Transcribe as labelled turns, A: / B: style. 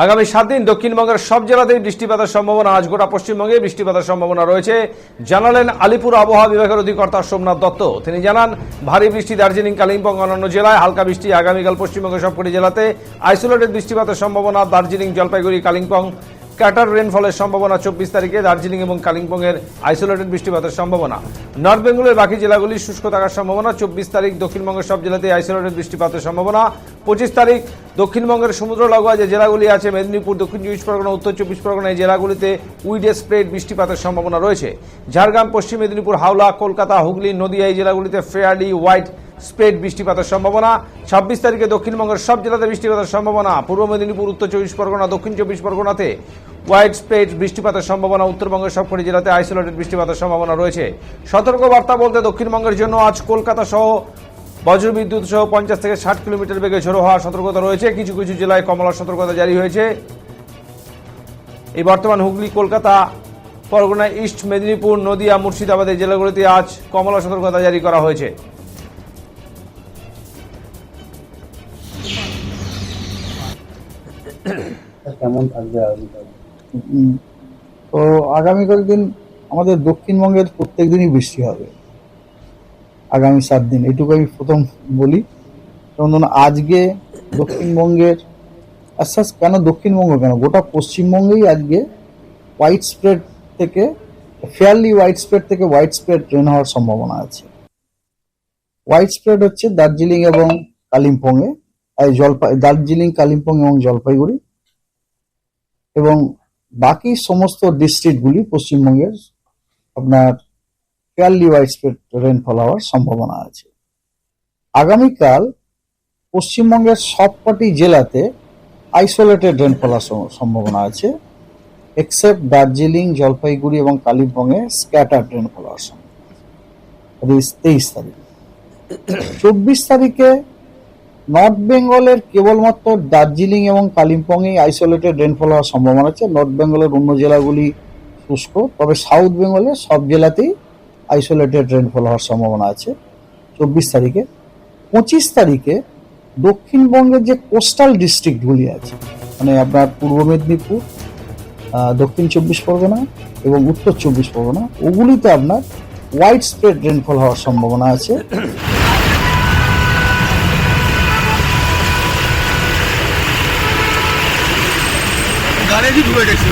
A: আগামী 7 দিন দক্ষিণবঙ্গের সব জেলাতেই বৃষ্টিপাতের সম্ভাবনা। আজ গোটা পশ্চিমবঙ্গে বৃষ্টিপাতের সম্ভাবনা রয়েছে জানালেন আলিপুর আবহাওয়া বিভাগের অধিকর্তা সোমনাথ দত্ত। তিনি জানান, ভারী বৃষ্টি দার্জিলিং, কালিম্পং, অন্যান্য জেলায়, হালকা বৃষ্টি আগামীকাল পশ্চিমবঙ্গের সবকটি জেলাতে, আইসোলেটেড বৃষ্টিপাতের সম্ভাবনা দার্জিলিং, জলপাইগুড়ি, কালিম্পং, ক্যাটার রেনফলের সম্ভাবনা 24 তারিখে দার্জিলিং এবং কালিম্পংয়ের আইসোলেটেড বৃষ্টিপাতের সম্ভাবনা। নর্থ বেঙ্গলের বাকি জেলাগুলি শুষ্ক থাকার সম্ভাবনা। 24 তারিখ দক্ষিণবঙ্গের সব জেলাতে আইসোলেটেড বৃষ্টিপাতের সম্ভাবনা। 25 তারিখ দক্ষিণবঙ্গের সমুদ্র লাগোয়া যে জেলাগুলি আছে, মেদিনীপুর, দক্ষিণ 24 পরগনা, উত্তর 24 পরগনা, এই জেলাগুলিতে উইডে স্প্রেড বৃষ্টিপাতের সম্ভাবনা রয়েছে। ঝাড়গ্রাম, পশ্চিম মেদিনীপুর, হাওড়া, কলকাতা, হুগলি, নদিয়া এই জেলাগুলিতে ফেয়ারলি হোয়াইট স্প্রেড বৃষ্টিপাতের সম্ভাবনা। 26 তারিখে দক্ষিণবঙ্গের সব জেলাতে বৃষ্টিপাতের সম্ভাবনা। পূর্ব মেদিনীপুর, উত্তর 24 পরগনা, দক্ষিণ 24 পরগনাতে হোয়াইট স্প্রেড বৃষ্টিপাতের সম্ভাবনা। উত্তরবঙ্গের সবকটি জেলাতে আইসোলেটেড বৃষ্টিপাতের সম্ভাবনা রয়েছে। সতর্কবার্তা বলতে দক্ষিণবঙ্গের জন্য আজ কলকাতা সহ বজ্রবিদ্যুৎ সহ 50 থেকে 60 কিলোমিটার বেগে ঝোড়ো হওয়ার সতর্কতা রয়েছে। কিছু কিছু জেলায় কমলা সতর্কতা জারি হয়েছে। এই বর্তমান হুগলি, কলকাতা, পরগনা, ইস্ট মেদিনীপুর, নদিয়া, মুর্শিদাবাদ এই জেলাগুলিতে আজ কমলা সতর্কতা জারি করা হয়েছে।
B: কেমন থাকবে তো আগামীকাল দিন আমাদের দক্ষিণবঙ্গের প্রত্যেক দিনই বৃষ্টি হবে আগামী 7 দিন, এটুকু আমি প্রথম বলি। যেমন আজকে দক্ষিণবঙ্গের কেন দক্ষিণবঙ্গ কেন গোটা পশ্চিমবঙ্গেই আজকে হোয়াইট স্প্রেড থেকে ফেয়ারলি হোয়াইট স্প্রেড থেকে হোয়াইট স্প্রেড ট্রেন হওয়ার সম্ভাবনা আছে। হোয়াইট স্প্রেড হচ্ছে দার্জিলিং এবং কালিম্পংয়ে, দার্জিলিং, কালিম্পং এবং জলপাইগুড়ি এবং বাকি সমস্ত ডিস্ট্রিক্টগুলি পশ্চিমবঙ্গের আপনার ফেয়ারলি হোয়াইট স্প্রেড রেনফল হওয়ার সম্ভাবনা আছে। আগামীকাল পশ্চিমবঙ্গের সবকটি জেলাতে আইসোলেটেড রেনফল হওয়ার সম্ভাবনা আছে, এক্সেপ্ট দার্জিলিং, জলপাইগুড়ি এবং কালিম্পংয়ে স্ক্যাটার্ড রেনফল হওয়ার সম্ভাবনা আছে। 23 তারিখ। 24 তারিখে নর্থ বেঙ্গলের কেবলমাত্র দার্জিলিং এবং কালিম্পংয়ে আইসোলেটেড রেনফল হওয়ার সম্ভাবনা আছে। নর্থ বেঙ্গলের অন্য জেলাগুলি শুষ্ক, তবে সাউথ বেঙ্গলে সব জেলাতেই আইসোলেটেড রেনফল হওয়ার সম্ভাবনা আছে 24 তারিখে। 25 তারিখে দক্ষিণবঙ্গের যে কোস্টাল ডিস্ট্রিক্টগুলি আছে, মানে আপনার পূর্ব মেদিনীপুর, দক্ষিণ 24 পরগনা এবং উত্তর 24 পরগনা, ওগুলিতে আপনার হোয়াইট স্প্রেড রেনফল হওয়ার সম্ভাবনা আছে।
C: গাড়ি ঢুকে গেছে।